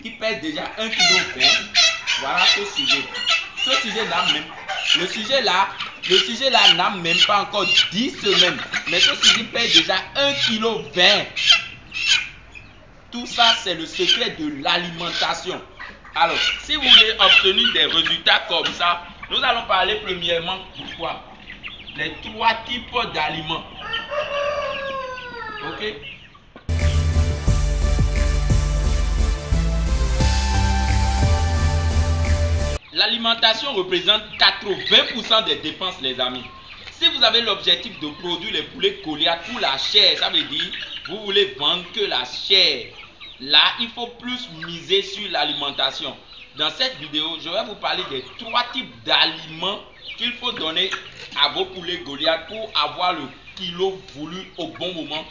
qui pèse déjà 1,20 kg. Voilà ce sujet. Ce sujet là même, le sujet là n'a même pas encore 10 semaines. Mais ce sujet pèse déjà 1,20 kg. Tout ça, c'est le secret de l'alimentation. Alors, si vous voulez obtenir des résultats comme ça, nous allons parler premièrement de quoi? Les 3 types d'aliments. Ok? L'alimentation représente 80% des dépenses, les amis. Si vous avez l'objectif de produire les poulets Goliath pour la chair, ça veut dire vous voulez vendre que la chair. Là, il faut plus miser sur l'alimentation. Dans cette vidéo, je vais vous parler des 3 types d'aliments qu'il faut donner à vos poulets Goliath pour avoir le kilo voulu au bon moment.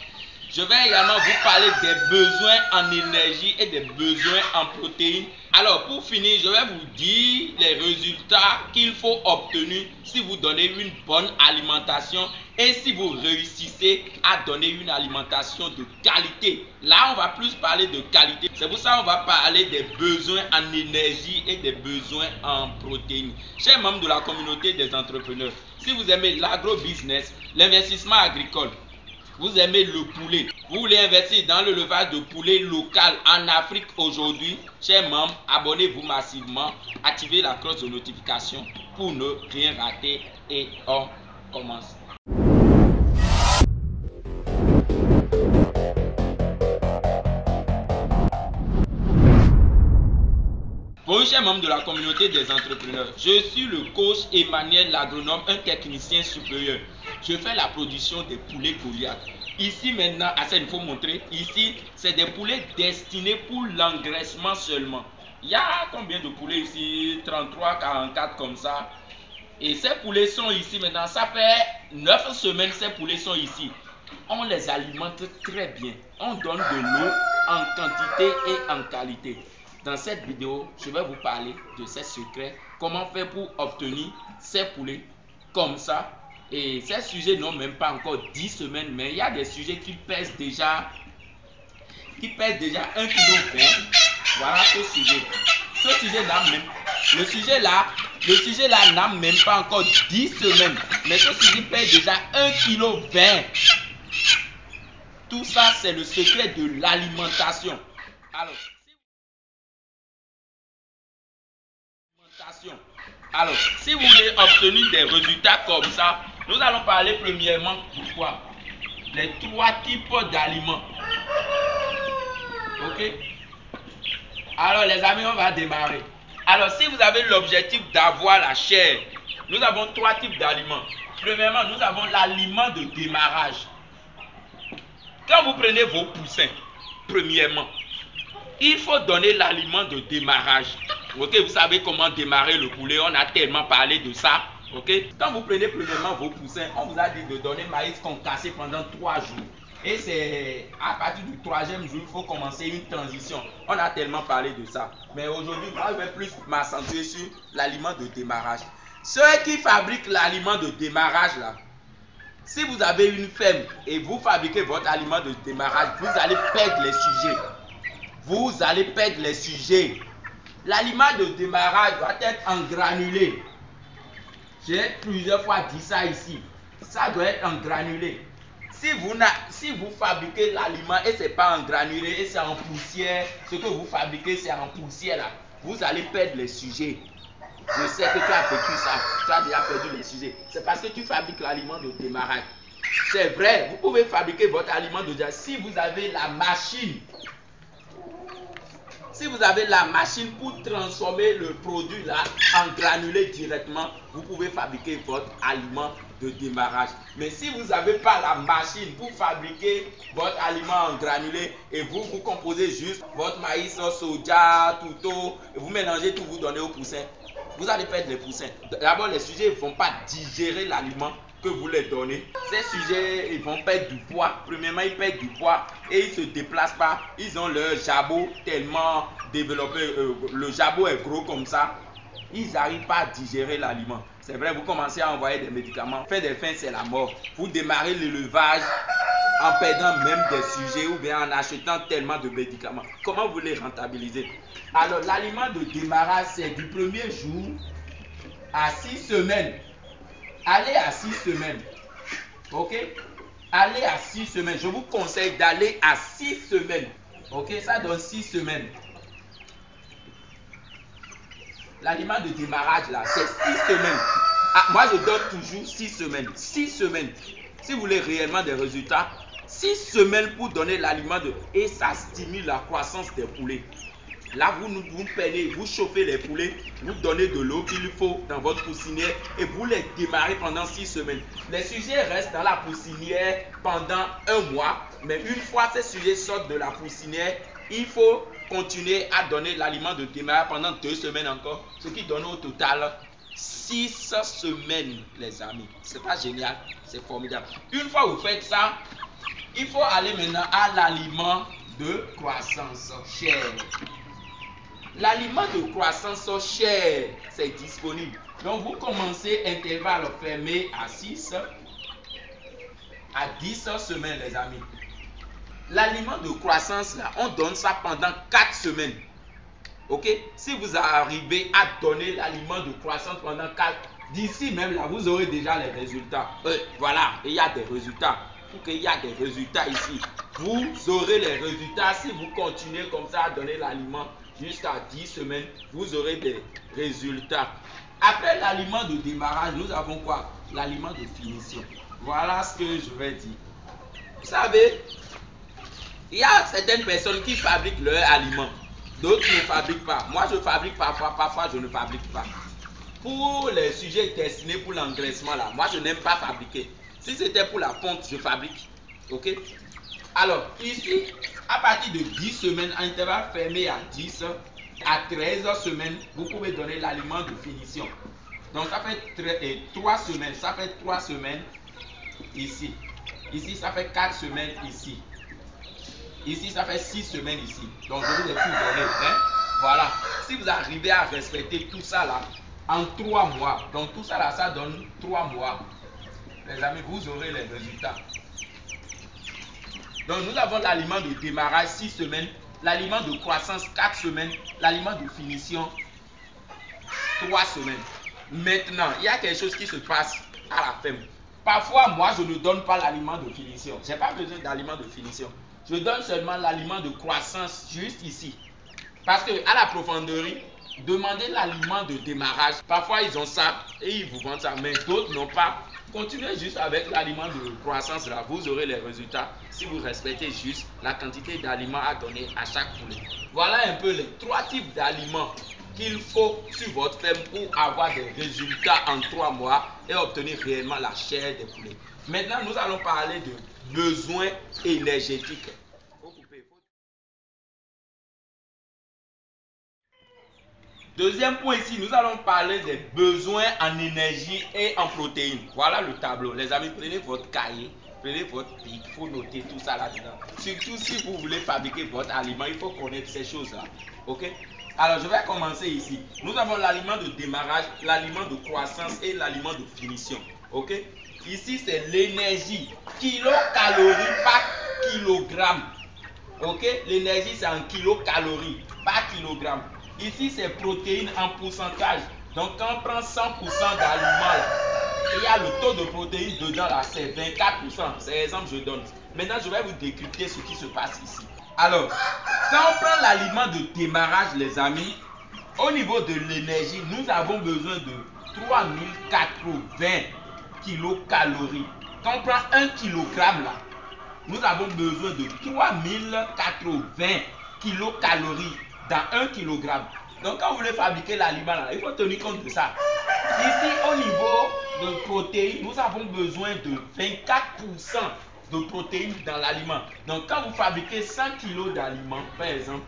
Je vais également vous parler des besoins en énergie et des besoins en protéines. Alors, pour finir, je vais vous dire les résultats qu'il faut obtenir si vous donnez une bonne alimentation et si vous réussissez à donner une alimentation de qualité. Là, on va plus parler de qualité. C'est pour ça qu'on va parler des besoins en énergie et des besoins en protéines. Chers membres de la communauté des entrepreneurs, si vous aimez l'agro-business, l'investissement agricole, vous aimez le poulet, vous voulez investir dans le levage de poulet local en Afrique aujourd'hui, chers membres, abonnez-vous massivement, activez la cloche de notification pour ne rien rater et on commence. Bonjour chers membres de la communauté des entrepreneurs, je suis le coach Emmanuel l'agronome, un technicien supérieur. Je fais la production des poulets Goliath. Ici maintenant, il faut montrer, ici c'est des poulets destinés pour l'engraissement seulement. Il y a combien de poulets ici? 33, 44 comme ça. Et ces poulets sont ici maintenant, ça fait 9 semaines ces poulets sont ici. On les alimente très bien. On donne de l'eau en quantité et en qualité. Dans cette vidéo, je vais vous parler de ces secrets, comment faire pour obtenir ces poulets comme ça. Et ces sujets n'ont même pas encore 10 semaines, mais il y a des sujets qui pèsent déjà 1,20 kg. Voilà ce sujet. Ce sujet là même, le sujet là n'a même pas encore 10 semaines, mais ce sujet pèse déjà 1,20 kg. Tout ça, c'est le secret de l'alimentation. Alors, si vous voulez obtenir des résultats comme ça, nous allons parler premièrement de quoi? Les 3 types d'aliments. Ok? Alors les amis, on va démarrer. Alors, si vous avez l'objectif d'avoir la chair, nous avons 3 types d'aliments. Premièrement, nous avons l'aliment de démarrage. Quand vous prenez vos poussins, premièrement, il faut donner l'aliment de démarrage. Ok, vous savez comment démarrer le poulet, on a tellement parlé de ça. Ok, quand vous prenez premièrement vos poussins, on vous a dit de donner maïs concassé pendant 3 jours. Et c'est à partir du 3e jour, il faut commencer une transition. On a tellement parlé de ça. Mais aujourd'hui, je vais plus m'accentrer sur l'aliment de démarrage. Ceux qui fabriquent l'aliment de démarrage là, si vous avez une ferme et vous fabriquez votre aliment de démarrage, vous allez perdre les sujets. Vous allez perdre les sujets. L'aliment de démarrage doit être en granulé. J'ai plusieurs fois dit ça ici. Ça doit être en granulé. Si vous fabriquez l'aliment et ce n'est pas en granulé et c'est en poussière, ce que vous fabriquez c'est en poussière là, vous allez perdre les sujets. Je sais que tu as vécu ça, tu as déjà perdu les sujets. C'est parce que tu fabriques l'aliment de démarrage. C'est vrai, vous pouvez fabriquer votre aliment de démarrage si vous avez la machine. Si vous avez la machine pour transformer le produit là en granulé directement, vous pouvez fabriquer votre aliment de démarrage. Mais si vous n'avez pas la machine pour fabriquer votre aliment en granulé et vous composez juste votre maïs, soja, tout, et vous mélangez tout, vous donnez aux poussins, vous allez perdre les poussins. D'abord, les sujets ne vont pas digérer l'aliment que vous les donnez. Ces sujets, ils vont perdre du poids. Premièrement, ils perdent du poids et ils ne se déplacent pas. Ils ont leur jabot tellement développé. Le jabot est gros comme ça. Ils n'arrivent pas à digérer l'aliment. C'est vrai, vous commencez à envoyer des médicaments. Faire des fins, c'est la mort. Vous démarrez l'élevage en perdant même des sujets ou bien en achetant tellement de médicaments. Comment vous les rentabilisez? Alors, l'aliment de démarrage, c'est du premier jour à 6 semaines. Allez à 6 semaines. Ok? Allez à 6 semaines. Je vous conseille d'aller à 6 semaines. Ok? Ça donne 6 semaines. L'aliment de démarrage là, c'est 6 semaines. Ah, moi, je donne toujours 6 semaines. 6 semaines. Si vous voulez réellement des résultats, 6 semaines pour donner l'aliment de... Et ça stimule la croissance des poulets. Là, vous prenez, vous chauffez les poulets, vous donnez de l'eau qu'il faut dans votre poussinière et vous les démarrez pendant 6 semaines. Les sujets restent dans la poussinière pendant 1 mois, mais une fois ces sujets sortent de la poussinière, il faut continuer à donner l'aliment de démarrage pendant 2 semaines encore, ce qui donne au total 6 semaines, les amis. C'est pas génial, c'est formidable. Une fois que vous faites ça, il faut aller maintenant à l'aliment de croissance chair. L'aliment de croissance chair, c'est disponible. Donc, vous commencez intervalle fermé à 6 à 10 semaines, les amis. L'aliment de croissance, là, on donne ça pendant 4 semaines. Ok? Si vous arrivez à donner l'aliment de croissance pendant 4, d'ici même là, vous aurez déjà les résultats. Voilà, il y a des résultats. Pour qu'il y a des résultats ici. Vous aurez les résultats si vous continuez comme ça à donner l'aliment jusqu'à 10 semaines. Vous aurez des résultats. Après l'aliment de démarrage, nous avons quoi? L'aliment de finition. Voilà ce que je vais dire. Vous savez, il y a certaines personnes qui fabriquent leur aliment. D'autres ne fabriquent pas. Moi, je fabrique parfois, parfois je ne fabrique pas. Pour les sujets destinés pour l'engraissement, là, moi, je n'aime pas fabriquer. Si c'était pour la ponte, je fabrique. Ok? Alors, ici, à partir de 10 semaines, à intervalle fermé à 10, à 13 semaines, vous pouvez donner l'aliment de finition. Donc, ça fait 3 semaines. Ça fait 3 semaines ici. Ici, ça fait 4 semaines ici. Ici, ça fait 6 semaines ici. Donc, je vous ai tout donné. Hein? Voilà. Si vous arrivez à respecter tout ça là, en 3 mois, donc tout ça là, ça donne 3 mois. Les amis, vous aurez les résultats. Donc, nous avons l'aliment de démarrage 6 semaines, l'aliment de croissance 4 semaines, l'aliment de finition 3 semaines. Maintenant, il y a quelque chose qui se passe à la ferme. Parfois, moi, je ne donne pas l'aliment de finition. Je n'ai pas besoin d'aliment de finition. Je donne seulement l'aliment de croissance juste ici. Parce que à la profondeurie, demandez l'aliment de démarrage. Parfois, ils ont ça et ils vous vendent ça, mais d'autres n'ont pas. Continuez juste avec l'aliment de croissance là, vous aurez les résultats si vous respectez juste la quantité d'aliments à donner à chaque poulet. Voilà un peu les 3 types d'aliments qu'il faut sur votre ferme pour avoir des résultats en 3 mois et obtenir réellement la chair des poulets. Maintenant, nous allons parler de besoins énergétiques. Deuxième point ici, nous allons parler des besoins en énergie et en protéines. Voilà le tableau. Les amis, prenez votre cahier, prenez votre pic, il faut noter tout ça là-dedans. Surtout si vous voulez fabriquer votre aliment, il faut connaître ces choses-là. Ok? Alors, je vais commencer ici. Nous avons l'aliment de démarrage, l'aliment de croissance et l'aliment de finition. Ok? Ici, c'est l'énergie. Kilocalories par kilogramme. Ok? L'énergie, c'est en kilocalories par kilogramme. Ici, c'est protéines en pourcentage. Donc, quand on prend 100% d'aliments, il y a le taux de protéines dedans, là, c'est 24%. C'est l'exemple que je donne. Maintenant, je vais vous décrypter ce qui se passe ici. Alors, quand on prend l'aliment de démarrage, les amis, au niveau de l'énergie, nous avons besoin de 3080 kilocalories. Quand on prend 1 kg, là, nous avons besoin de 3080 kilocalories dans 1 kg. Donc, quand vous voulez fabriquer l'aliment, il faut tenir compte de ça. Ici, au niveau de protéines, nous avons besoin de 24% de protéines dans l'aliment. Donc, quand vous fabriquez 100 kg d'aliments, par exemple,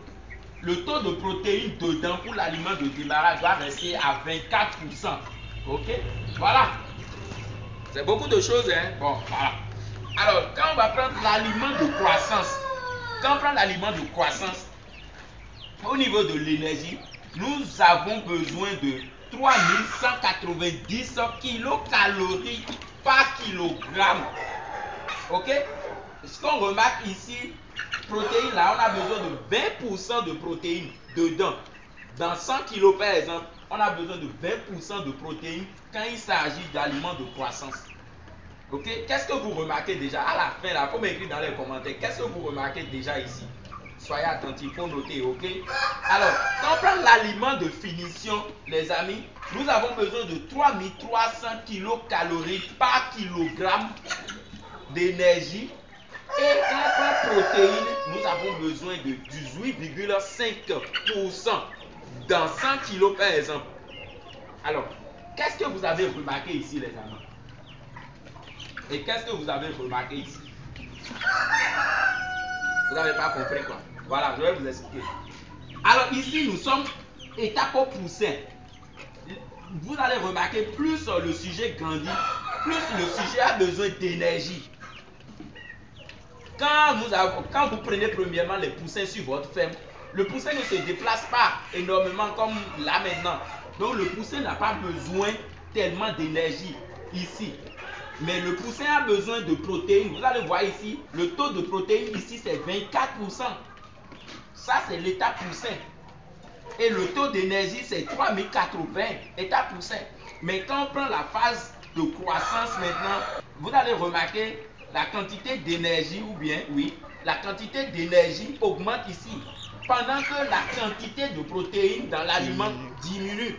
le taux de protéines dedans pour l'aliment de démarrage va rester à 24%. Ok? Voilà. C'est beaucoup de choses, hein? Bon, voilà. Alors, quand on va prendre l'aliment de croissance, quand on prend l'aliment de croissance, au niveau de l'énergie, nous avons besoin de 3190 kilocalories par kilogramme. Ok? ce qu'on remarque ici, protéines là, on a besoin de 20% de protéines dedans. Dans 100 kg par exemple, on a besoin de 20% de protéines quand il s'agit d'aliments de croissance. Ok? Qu'est-ce que vous remarquez déjà? À la fin, là, il faut m'écrire dans les commentaires. Qu'est-ce que vous remarquez déjà ici? Soyez attentifs, il faut noter, ok? Alors, quand on prend l'aliment de finition, les amis, nous avons besoin de 3300 kcal par kilogramme d'énergie. Et quand on prend protéines, nous avons besoin de 18,5% dans 100 kg par exemple. Alors, qu'est-ce que vous avez remarqué ici, les amis? Et qu'est-ce que vous avez remarqué ici? Vous n'avez pas compris quoi? Voilà, je vais vous expliquer. Alors ici, nous sommes étape au poussin. Vous allez remarquer, plus le sujet grandit, plus le sujet a besoin d'énergie. Quand vous prenez premièrement les poussins sur votre ferme, le poussin ne se déplace pas énormément comme là maintenant. Donc le poussin n'a pas besoin tellement d'énergie ici. Mais le poussin a besoin de protéines. Vous allez voir ici, le taux de protéines ici c'est 24%. Ça c'est l'état poussin. Et le taux d'énergie c'est 3080, état poussin. Mais quand on prend la phase de croissance maintenant, vous allez remarquer la quantité d'énergie, ou bien, oui, la quantité d'énergie augmente ici. Pendant que la quantité de protéines dans l'aliment diminue.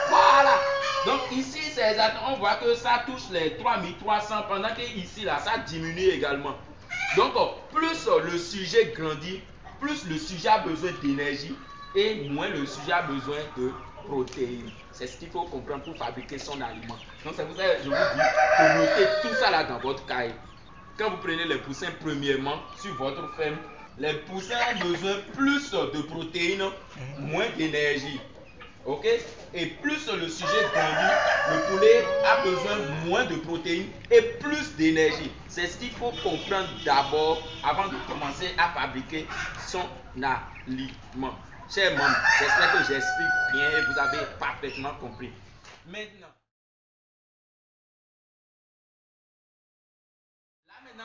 Voilà. Donc ici, c'est exactement, on voit que ça touche les 3300, pendant que ici, là, ça diminue également. Donc, plus le sujet grandit, plus le sujet a besoin d'énergie et moins le sujet a besoin de protéines. C'est ce qu'il faut comprendre pour fabriquer son aliment. Donc, c'est pour ça que je vous dis de noter tout ça là dans votre cahier. Quand vous prenez les poussins premièrement sur votre ferme, les poussins ont besoin plus de protéines, moins d'énergie. Ok? Et plus le sujet grandit, le poulet a besoin moins de protéines et plus d'énergie. C'est ce qu'il faut comprendre d'abord avant de commencer à fabriquer son aliment. Chers membres, j'espère que j'explique bien et vous avez parfaitement compris. Maintenant,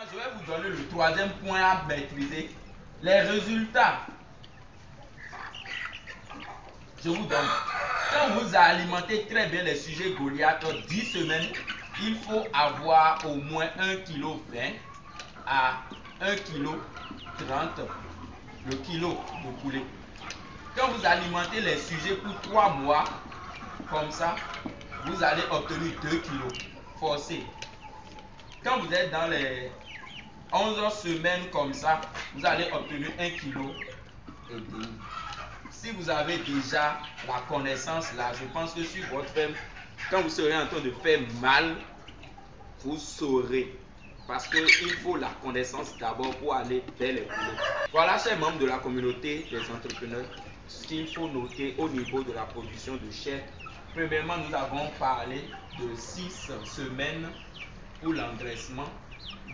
je vais vous donner le troisième point à maîtriser. Les résultats. Je vous donne. Quand vous alimentez très bien les sujets Goliath, 10 semaines, il faut avoir au moins 1,20 kg à 1,30 kg le kilo de poulet. Quand vous alimentez les sujets pour 3 mois, comme ça, vous allez obtenir 2 kg forcé. Quand vous êtes dans les 11 semaines comme ça, vous allez obtenir 1 kg et demi. Si vous avez déjà la connaissance là, je pense que sur votre ferme, quand vous serez en train de faire mal, vous saurez. Parce qu'il faut la connaissance d'abord pour aller vers les poulets. Voilà, chers membres de la communauté des entrepreneurs, ce qu'il faut noter au niveau de la production de chair. Premièrement, nous avons parlé de 6 semaines pour l'engraissement,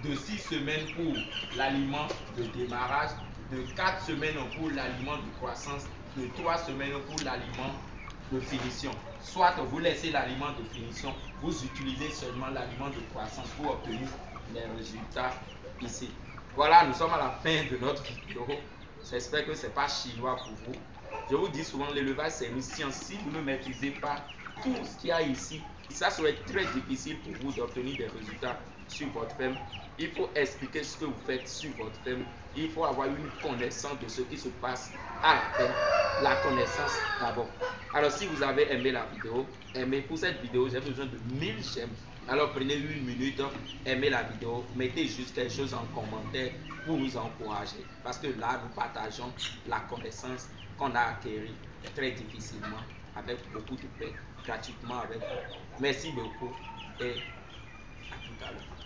de 6 semaines pour l'aliment de démarrage, de 4 semaines pour l'aliment de croissance, de 3 semaines pour l'aliment de finition. Soit vous laissez l'aliment de finition, vous utilisez seulement l'aliment de croissance pour obtenir les résultats ici. Voilà, nous sommes à la fin de notre vidéo. J'espère que ce n'est pas chinois pour vous. Je vous dis souvent, l'élevage c'est une science. Si vous ne maîtrisez pas tout ce qu'il y a ici, ça serait très difficile pour vous d'obtenir des résultats sur votre ferme. Il faut expliquer ce que vous faites sur votre ferme. Il faut avoir une connaissance de ce qui se passe à la ferme. La connaissance d'abord. Alors si vous avez aimé la vidéo, aimez pour cette vidéo, j'ai besoin de 1000 j'aime. Alors prenez une minute, aimez la vidéo, mettez juste quelque chose en commentaire pour nous encourager. Parce que là, nous partageons la connaissance qu'on a acquérie très difficilement, avec beaucoup de paix, gratuitement avec vous. Merci beaucoup et à tout à l'heure.